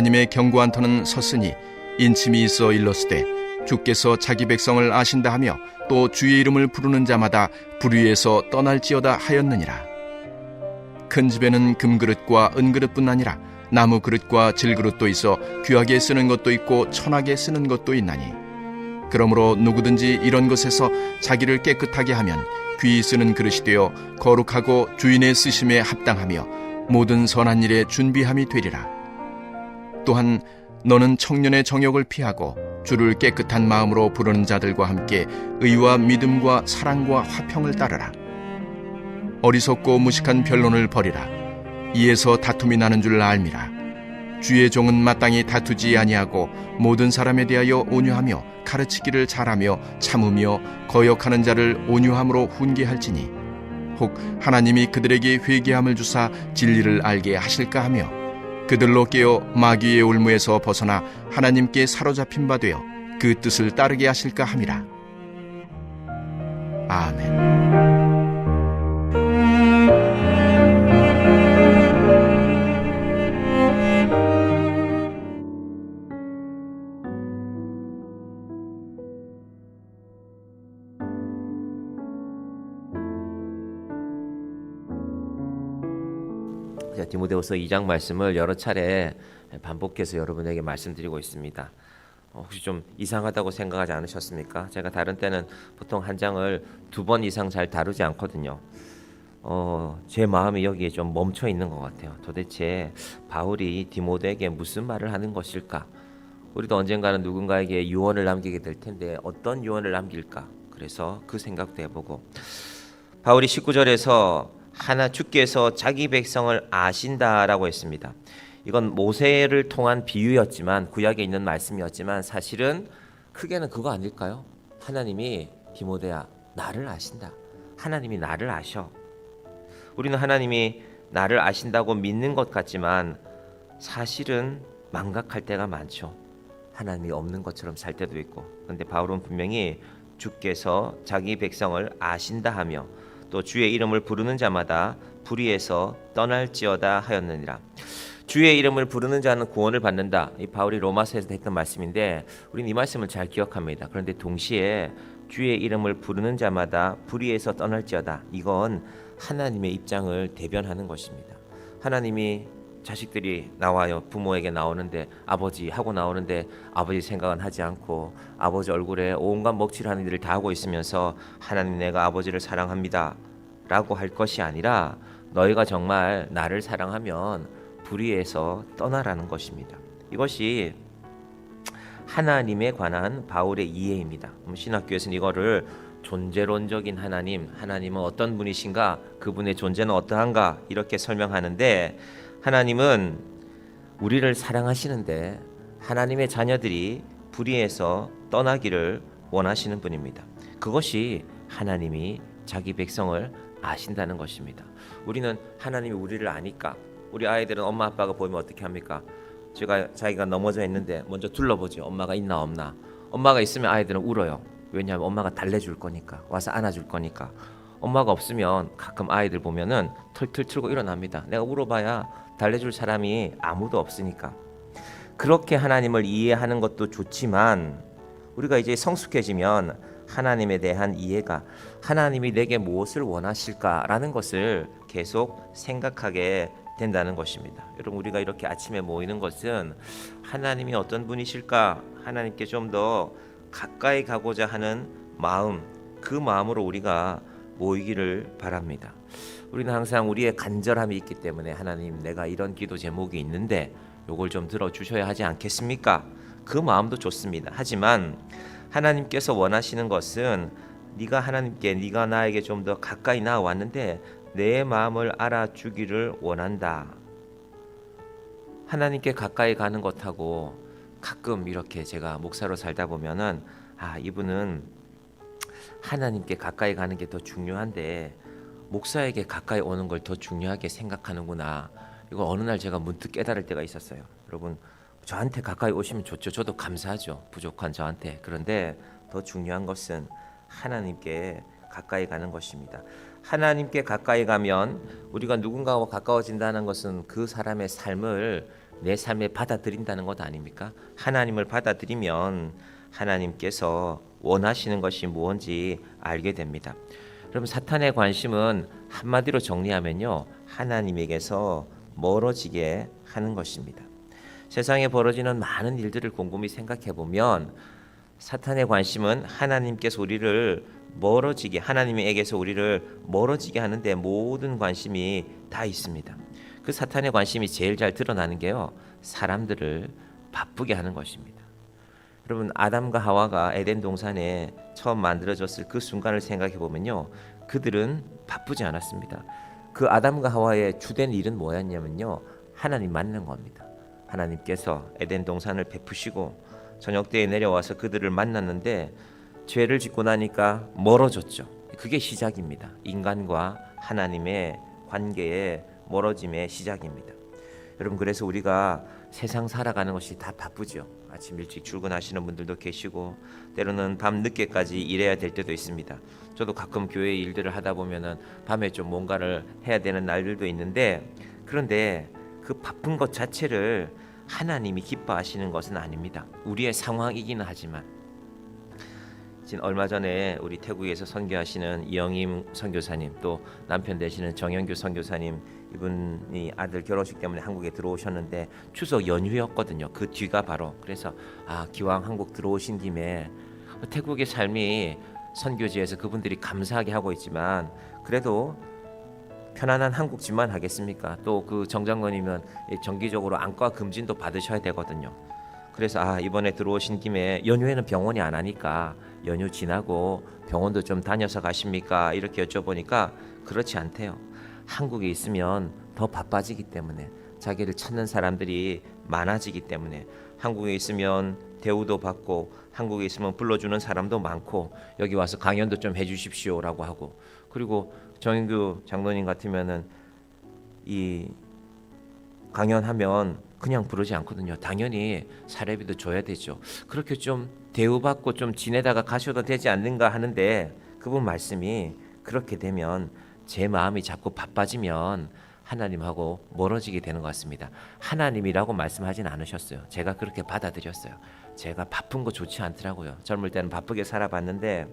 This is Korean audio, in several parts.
하나님의 견고한 터는 섰으니 인침이 있어 일렀으되 주께서 자기 백성을 아신다 하며 또 주의 이름을 부르는 자마다 불위에서 떠날지어다 하였느니라. 큰 집에는 금그릇과 은그릇뿐 아니라 나무 그릇과 질그릇도 있어 귀하게 쓰는 것도 있고 천하게 쓰는 것도 있나니 그러므로 누구든지 이런 것에서 자기를 깨끗하게 하면 귀히 쓰는 그릇이 되어 거룩하고 주인의 쓰심에 합당하며 모든 선한 일에 준비함이 되리라. 또한 너는 청년의 정욕을 피하고 주를 깨끗한 마음으로 부르는 자들과 함께 의와 믿음과 사랑과 화평을 따르라. 어리석고 무식한 변론을 버리라. 이에서 다툼이 나는 줄 알미라. 주의 종은 마땅히 다투지 아니하고 모든 사람에 대하여 온유하며 가르치기를 잘하며 참으며 거역하는 자를 온유함으로 훈계할지니 혹 하나님이 그들에게 회개함을 주사 진리를 알게 하실까 하며 그들로 깨어 마귀의 올무에서 벗어나 하나님께 사로잡힌 바 되어 그 뜻을 따르게 하실까 함이라. 아멘. 디모데후서 2장 말씀을 여러 차례 반복해서 여러분에게 말씀드리고 있습니다. 혹시 좀 이상하다고 생각하지 않으셨습니까? 제가 다른 때는 보통 한 장을 2번 이상 잘 다루지 않거든요. 제 마음이 여기에 좀 멈춰 있는 것 같아요. 도대체 바울이 디모데에게 무슨 말을 하는 것일까? 우리도 언젠가는 누군가에게 유언을 남기게 될 텐데 어떤 유언을 남길까? 그래서 그 생각도 해보고 바울이 19절에서 주께서 자기 백성을 아신다라고 했습니다. 이건 모세를 통한 비유였지만 구약에 있는 말씀이었지만 사실은 크게는 그거 아닐까요? 하나님이 디모데야 나를 아신다. 하나님이 나를 아셔. 우리는 하나님이 나를 아신다고 믿는 것 같지만 사실은 망각할 때가 많죠. 하나님이 없는 것처럼 살 때도 있고. 그런데 바울은 분명히 주께서 자기 백성을 아신다 하며 또 주의 이름을 부르는 자마다 불의에서 떠날지어다 하였느니라. 주의 이름을 부르는 자는 구원을 받는다. 이 바울이 로마서에서 했던 말씀인데 우리는 이 말씀을 잘 기억합니다. 그런데 동시에 주의 이름을 부르는 자마다 불의에서 떠날지어다. 이건 하나님의 입장을 대변하는 것입니다. 하나님이 자식들이 나와요. 부모에게 나오는데 아버지 하고 나오는데 아버지 생각은 하지 않고 아버지 얼굴에 온갖 먹칠하는 일을 다 하고 있으면서 하나님 내가 아버지를 사랑합니다 라고 할 것이 아니라 너희가 정말 나를 사랑하면 불의에서 떠나라는 것입니다. 이것이 하나님에 관한 바울의 이해입니다. 신학교에서는 이거를 존재론적인 하나님은 어떤 분이신가, 그분의 존재는 어떠한가 이렇게 설명하는데 하나님은 우리를 사랑하시는데 하나님의 자녀들이 불의에서 떠나기를 원하시는 분입니다. 그것이 하나님이 자기 백성을 아신다는 것입니다. 우리는 하나님이 우리를 아니까 우리 아이들은 엄마 아빠가 보이면 어떻게 합니까? 자기가 넘어져 있는데 먼저 둘러보죠. 엄마가 있나 없나. 엄마가 있으면 아이들은 울어요. 왜냐하면 엄마가 달래줄 거니까, 와서 안아줄 거니까. 엄마가 없으면 가끔 아이들 보면은 털털 틀고 일어납니다. 내가 울어봐야 달래줄 사람이 아무도 없으니까. 그렇게 하나님을 이해하는 것도 좋지만 우리가 이제 성숙해지면 하나님에 대한 이해가 하나님이 내게 무엇을 원하실까라는 것을 계속 생각하게 된다는 것입니다. 여러분 우리가 이렇게 아침에 모이는 것은 하나님이 어떤 분이실까 하나님께 좀 더 가까이 가고자 하는 마음, 그 마음으로 우리가 모이기를 바랍니다. 우리는 항상 우리의 간절함이 있기 때문에 하나님 내가 이런 기도 제목이 있는데 요걸 좀 들어주셔야 하지 않겠습니까? 그 마음도 좋습니다. 하지만 하나님께서 원하시는 것은 네가 나에게 좀 더 가까이 나왔는데 내 마음을 알아주기를 원한다. 하나님께 가까이 가는 것하고 가끔 이렇게 제가 목사로 살다 보면은 이분은 하나님께 가까이 가는 게 더 중요한데 목사에게 가까이 오는 걸 더 중요하게 생각하는구나. 이거 어느 날 제가 문득 깨달을 때가 있었어요. 여러분 저한테 가까이 오시면 좋죠. 저도 감사하죠. 부족한 저한테. 그런데 더 중요한 것은 하나님께 가까이 가는 것입니다. 하나님께 가까이 가면 우리가 누군가와 가까워진다는 것은 그 사람의 삶을 내 삶에 받아들인다는 것 아닙니까? 하나님을 받아들이면 하나님께서 원하시는 것이 무엇인지 알게 됩니다. 그럼 사탄의 관심은 한마디로 정리하면요, 하나님에게서 멀어지게 하는 것입니다. 세상에 벌어지는 많은 일들을 곰곰이 생각해 보면 사탄의 관심은 하나님께서 우리를 멀어지게, 하나님에게서 우리를 멀어지게 하는데 모든 관심이 다 있습니다. 그 사탄의 관심이 제일 잘 드러나는 게요, 사람들을 바쁘게 하는 것입니다. 여러분, 아담과 하와가 에덴 동산에 처음 만들어졌을 그 순간을 생각해 보면요, 그들은 바쁘지 않았습니다. 그 아담과 하와의 주된 일은 뭐였냐면요, 하나님 만나는 겁니다. 하나님께서 에덴 동산을 베푸시고 저녁 때에 내려와서 그들을 만났는데 죄를 짓고 나니까 멀어졌죠. 그게 시작입니다. 인간과 하나님의 관계의 멀어짐의 시작입니다. 여러분, 그래서 우리가 세상 살아가는 것이 다 바쁘죠. 아침 일찍 출근하시는 분들도 계시고 때로는 밤 늦게까지 일해야 될 때도 있습니다. 저도 가끔 교회 일들을 하다 보면은 밤에 좀 뭔가를 해야 되는 날들도 있는데, 그런데 그 바쁜 것 자체를 하나님이 기뻐하시는 것은 아닙니다. 우리의 상황이기는 하지만, 얼마 전에 우리 태국에서 선교하시는 이영임 선교사님, 또 남편 되시는 정영규 선교사님, 이분이 아들 결혼식 때문에 한국에 들어오셨는데 추석 연휴였거든요. 그 뒤가 바로, 그래서 기왕 한국 들어오신 김에 태국의 삶이 선교지에서 그분들이 감사하게 하고 있지만 그래도 편안한 한국집만 하겠습니까? 또 그 정장관이면 정기적으로 안과 금진도 받으셔야 되거든요. 그래서 이번에 들어오신 김에 연휴에는 병원이 안 하니까 연휴 지나고 병원도 좀 다녀서 가십니까? 이렇게 여쭤보니까 그렇지 않대요. 한국에 있으면 더 바빠지기 때문에, 자기를 찾는 사람들이 많아지기 때문에, 한국에 있으면 대우도 받고 한국에 있으면 불러주는 사람도 많고 여기 와서 강연도 좀 해주십시오라고 하고, 그리고 정인규 장로님 같으면은 이 강연하면 그냥 부르지 않거든요. 당연히 사례비도 줘야 되죠. 그렇게 좀 대우받고 좀 지내다가 가셔도 되지 않는가 하는데, 그분 말씀이 그렇게 되면 제 마음이 자꾸 바빠지면 하나님하고 멀어지게 되는 것 같습니다. 하나님이라고 말씀하진 않으셨어요. 제가 그렇게 받아들였어요. 제가 바쁜 거 좋지 않더라고요. 젊을 때는 바쁘게 살아봤는데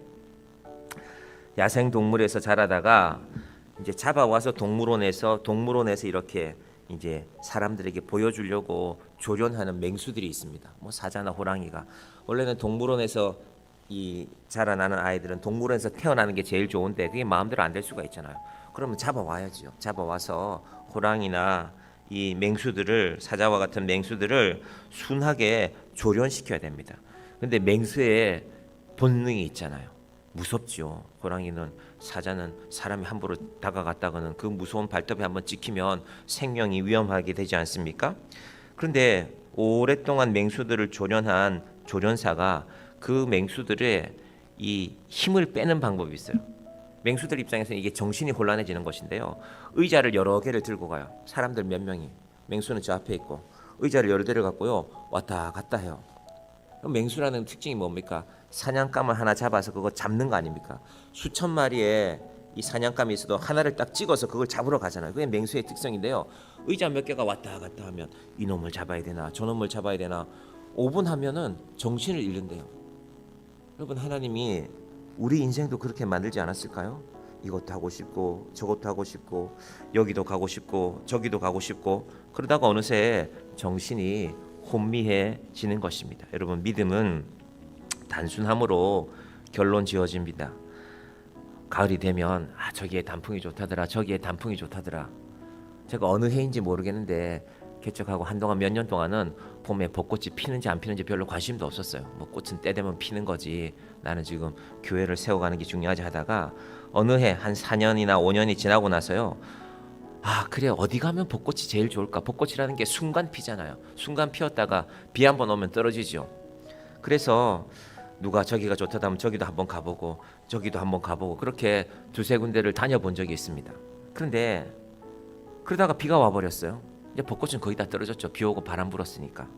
야생 동물에서 자라다가 이제 잡아와서 동물원에서 이렇게 이제 사람들에게 보여주려고 조련하는 맹수들이 있습니다. 뭐 사자나 호랑이가, 원래는 동물원에서 이 자라나는 아이들은 동물원에서 태어나는 게 제일 좋은데 그게 마음대로 안 될 수가 있잖아요. 그러면 잡아와야죠. 잡아와서 호랑이나 이 맹수들을, 사자와 같은 맹수들을 순하게 조련시켜야 됩니다. 근데 맹수의 본능이 있잖아요. 무섭죠. 호랑이는, 사자는 사람이 함부로 다가갔다가는 그 무서운 발톱에 한번 찍히면 생명이 위험하게 되지 않습니까? 그런데 오랫동안 맹수들을 조련한 조련사가 그 맹수들의 이 힘을 빼는 방법이 있어요. 맹수들 입장에서는 이게 정신이 혼란해지는 것인데요. 의자를 여러 개를 들고 가요. 사람들 몇 명이, 맹수는 저 앞에 있고 의자를 여러 대를 갖고요 왔다 갔다 해요. 맹수라는 특징이 뭡니까? 사냥감을 하나 잡아서 그거 잡는 거 아닙니까? 수천 마리의 이 사냥감이 있어도 하나를 딱 찍어서 그걸 잡으러 가잖아요. 그게 맹수의 특성인데요. 의자 몇 개가 왔다 갔다 하면 이놈을 잡아야 되나 저놈을 잡아야 되나 5분 하면은 정신을 잃는데요. 여러분, 하나님이 우리 인생도 그렇게 만들지 않았을까요? 이것도 하고 싶고 저것도 하고 싶고 여기도 가고 싶고 저기도 가고 싶고, 그러다가 어느새 정신이 혼미해지는 것입니다. 여러분, 믿음은 단순함으로 결론 지어집니다. 가을이 되면 저기에 단풍이 좋다더라, 저기에 단풍이 좋다더라. 제가 어느 해인지 모르겠는데 개척하고 한동안 몇 년 동안은 봄에 벚꽃이 피는지 안 피는지 별로 관심도 없었어요. 뭐 꽃은 때 되면 피는 거지, 나는 지금 교회를 세워가는 게 중요하지 하다가 어느 해 한 4년이나 5년이 지나고 나서요, 그래, 어디 가면 벚꽃이 제일 좋을까? 벚꽃이라는 게 순간 피잖아요. 순간 피었다가 비 한번 오면 떨어지죠. 그래서 누가 저기가 좋다고 하면 저기도 한번 가보고 저기도 한번 가보고 그렇게 두세 군데를 다녀본 적이 있습니다. 그런데 그러다가 비가 와버렸어요. 이제 벚꽃은 거의 다 떨어졌죠. 비 오고 바람 불었으니까.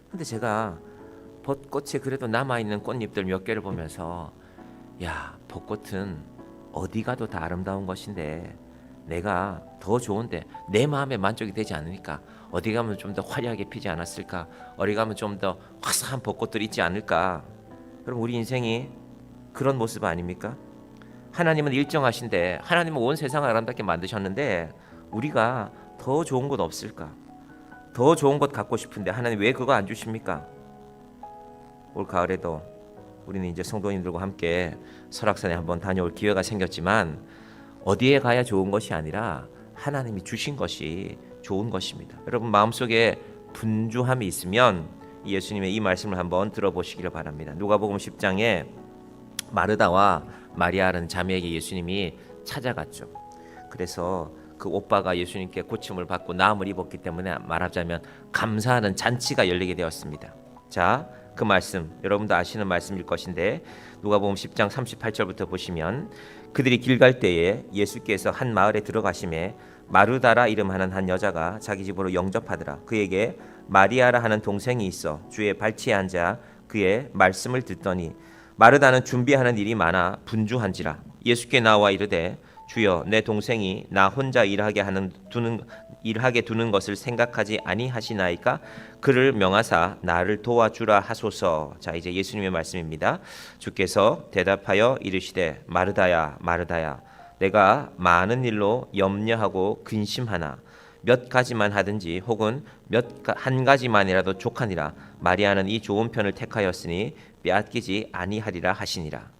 근데 제가 벚꽃에 그래도 남아있는 꽃잎들 몇 개를 보면서, 야, 벚꽃은 어디 가도 다 아름다운 것인데 내가 더 좋은데 내 마음에 만족이 되지 않으니까 어디 가면 좀 더 화려하게 피지 않았을까? 어디 가면 좀 더 화사한 벚꽃들이 있지 않을까? 그럼 우리 인생이 그런 모습 아닙니까? 하나님은 일정하신데, 하나님은 온 세상을 아름답게 만드셨는데 우리가 더 좋은 곳 없을까? 더 좋은 곳 갖고 싶은데 하나님 왜 그거 안 주십니까? 올 가을에도 우리는 이제 성도님들과 함께 설악산에 한번 다녀올 기회가 생겼지만 어디에 가야 좋은 것이 아니라 하나님이 주신 것이 좋은 것입니다. 여러분 마음속에 분주함이 있으면 예수님의 이 말씀을 한번 들어보시기를 바랍니다. 누가복음 10장에 마르다와 마리아라는 자매에게 예수님이 찾아갔죠. 그래서 그 오빠가 예수님께 고침을 받고 나음을 입었기 때문에 말하자면 감사하는 잔치가 열리게 되었습니다. 자, 그 말씀 여러분도 아시는 말씀일 것인데 누가복음 10장 38절부터 보시면 그들이 길 갈 때에 예수께서 한 마을에 들어가심에 마르다라 이름하는 한 여자가 자기 집으로 영접하더라. 그에게 마리아라 하는 동생이 있어 주의 발치에 앉아 그의 말씀을 듣더니 마르다는 준비하는 일이 많아 분주한지라. 예수께 나와 이르되 주여 내 동생이 나 혼자 일하게 두는 것을 생각하지 아니하시나이까? 그를 명하사 나를 도와주라 하소서. 자, 이제 예수님의 말씀입니다. 주께서 대답하여 이르시되 마르다야 마르다야 내가 많은 일로 염려하고 근심하나 몇 가지만 하든지 혹은 한 가지만이라도 족하니라. 마리아는 이 좋은 편을 택하였으니 빼앗기지 아니하리라 하시니라.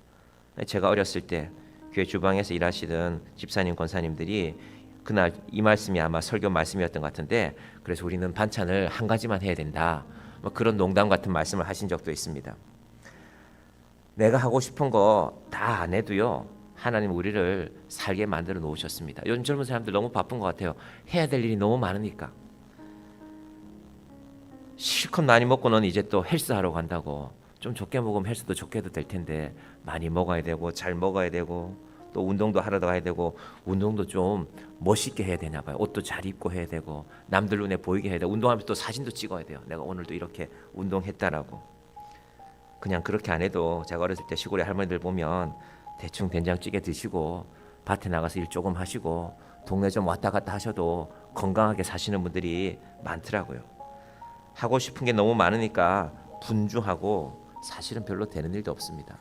제가 어렸을 때 교회 주방에서 일하시던 집사님 권사님들이 그날 이 말씀이 아마 설교 말씀이었던 것 같은데 그래서 우리는 반찬을 한 가지만 해야 된다. 뭐 그런 농담 같은 말씀을 하신 적도 있습니다. 내가 하고 싶은 거 다 안 해도요. 하나님 우리를 살게 만들어 놓으셨습니다. 요즘 젊은 사람들 너무 바쁜 것 같아요. 해야 될 일이 너무 많으니까. 실컷 많이 먹고는 이제 또 헬스하러 간다고. 좀 적게 먹으면 헬스도 적게 해도 될 텐데 많이 먹어야 되고 잘 먹어야 되고 또 운동도 하러 가야 되고 운동도 좀 멋있게 해야 되나 봐요. 옷도 잘 입고 해야 되고 남들 눈에 보이게 해야 되고 운동하면서 또 사진도 찍어야 돼요. 내가 오늘도 이렇게 운동했다라고. 그냥 그렇게 안 해도 제가 어렸을 때 시골에 할머니들 보면 대충 된장찌개 드시고 밭에 나가서 일 조금 하시고 동네 좀 왔다 갔다 하셔도 건강하게 사시는 분들이 많더라고요. 하고 싶은 게 너무 많으니까 분주하고 사실은 별로 되는 일도 없습니다.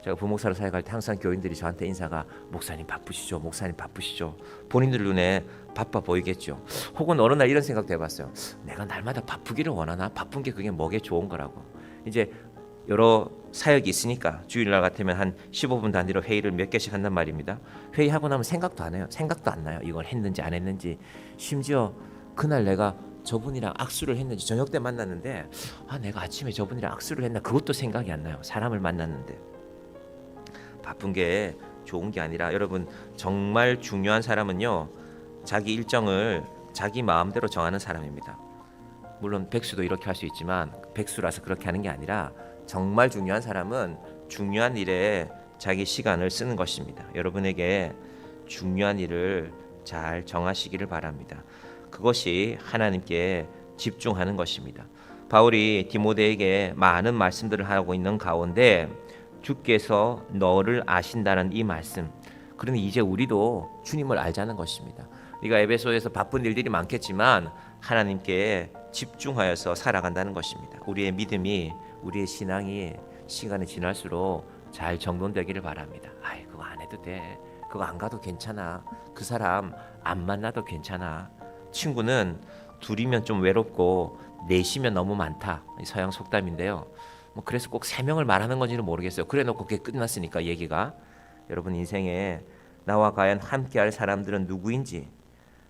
제가 부목사로 사역할 때 항상 교인들이 저한테 인사가 목사님 바쁘시죠? 목사님 바쁘시죠? 본인들 눈에 바빠 보이겠죠. 혹은 어느 날 이런 생각도 해봤어요. 내가 날마다 바쁘기를 원하나? 바쁜 게 그게 뭐게 좋은 거라고. 이제 여러 사역이 있으니까 주일날 같으면 한 15분 단위로 회의를 몇 개씩 한단 말입니다. 회의하고 나면 생각도 안 해요. 생각도 안 나요. 이걸 했는지 안 했는지. 심지어 그날 내가 저분이랑 악수를 했는지 저녁 때 만났는데 내가 아침에 저분이랑 악수를 했나 그것도 생각이 안 나요. 사람을 만났는데. 바쁜 게 좋은 게 아니라 여러분 정말 중요한 사람은요. 자기 일정을 자기 마음대로 정하는 사람입니다. 물론 백수도 이렇게 할 수 있지만 백수라서 그렇게 하는 게 아니라 정말 중요한 사람은 중요한 일에 자기 시간을 쓰는 것입니다. 여러분에게 중요한 일을 잘 정하시기를 바랍니다. 그것이 하나님께 집중하는 것입니다. 바울이 디모데에게 많은 말씀들을 하고 있는 가운데 주께서 너를 아신다는 이 말씀, 그러니 이제 우리도 주님을 알자는 것입니다. 우리가 에베소에서 바쁜 일들이 많겠지만 하나님께 집중하여서 살아간다는 것입니다. 우리의 믿음이, 우리의 신앙이 시간이 지날수록 잘 정돈되기를 바랍니다. 그거 안 해도 돼. 그거 안 가도 괜찮아. 그 사람 안 만나도 괜찮아. 친구는 둘이면 좀 외롭고 넷이면 너무 많다. 서양 속담인데요. 그래서 꼭 3명을 말하는 건지는 모르겠어요. 그래 놓고 그게 끝났으니까 얘기가. 여러분 인생에 나와 과연 함께할 사람들은 누구인지,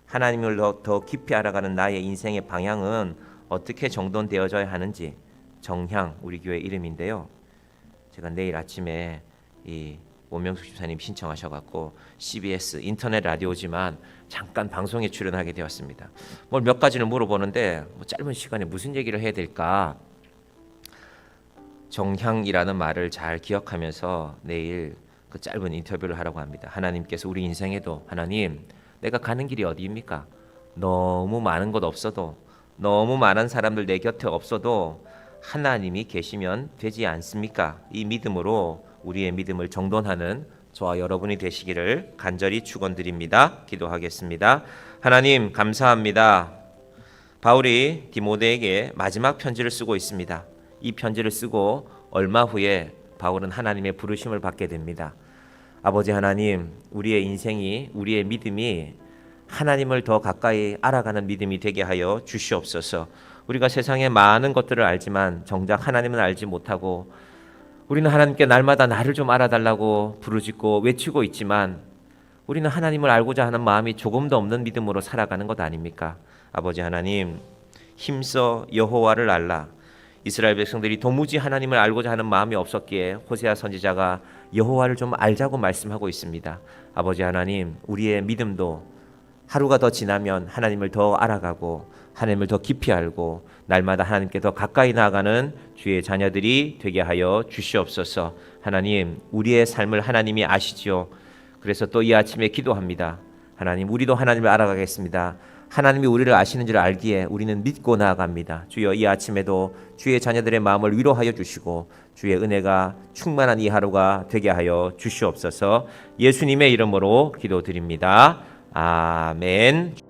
하나님을 더 깊이 알아가는 나의 인생의 방향은 어떻게 정돈되어져야 하는지, 정향 우리 교회 이름인데요. 제가 내일 아침에 이 오명숙 집사님 신청하셔갖고 CBS 인터넷 라디오지만 잠깐 방송에 출연하게 되었습니다. 뭘 몇 가지를 물어보는데 짧은 시간에 무슨 얘기를 해야 될까? 정향이라는 말을 잘 기억하면서 내일 그 짧은 인터뷰를 하라고 합니다. 하나님께서 우리 인생에도 하나님 내가 가는 길이 어디입니까? 너무 많은 것 없어도, 너무 많은 사람들 내 곁에 없어도 하나님이 계시면 되지 않습니까? 이 믿음으로 우리의 믿음을 정돈하는 저와 여러분이 되시기를 간절히 축원드립니다. 기도하겠습니다. 하나님 감사합니다. 바울이 디모데에게 마지막 편지를 쓰고 있습니다. 이 편지를 쓰고 얼마 후에 바울은 하나님의 부르심을 받게 됩니다. 아버지 하나님, 우리의 인생이, 우리의 믿음이 하나님을 더 가까이 알아가는 믿음이 되게 하여 주시옵소서. 우리가 세상의 많은 것들을 알지만 정작 하나님은 알지 못하고 우리는 하나님께 날마다 나를 좀 알아달라고 부르짖고 외치고 있지만 우리는 하나님을 알고자 하는 마음이 조금도 없는 믿음으로 살아가는 것 아닙니까? 아버지 하나님, 힘써 여호와를 알라. 이스라엘 백성들이 도무지 하나님을 알고자 하는 마음이 없었기에 호세아 선지자가 여호와를 좀 알자고 말씀하고 있습니다. 아버지 하나님, 우리의 믿음도 하루가 더 지나면 하나님을 더 알아가고 하나님을 더 깊이 알고 날마다 하나님께 더 가까이 나아가는 주의 자녀들이 되게 하여 주시옵소서. 하나님, 우리의 삶을 하나님이 아시지요. 그래서 또 이 아침에 기도합니다. 하나님, 우리도 하나님을 알아가겠습니다. 하나님이 우리를 아시는 줄 알기에 우리는 믿고 나아갑니다. 주여, 이 아침에도 주의 자녀들의 마음을 위로하여 주시고 주의 은혜가 충만한 이 하루가 되게 하여 주시옵소서. 예수님의 이름으로 기도드립니다. 아멘.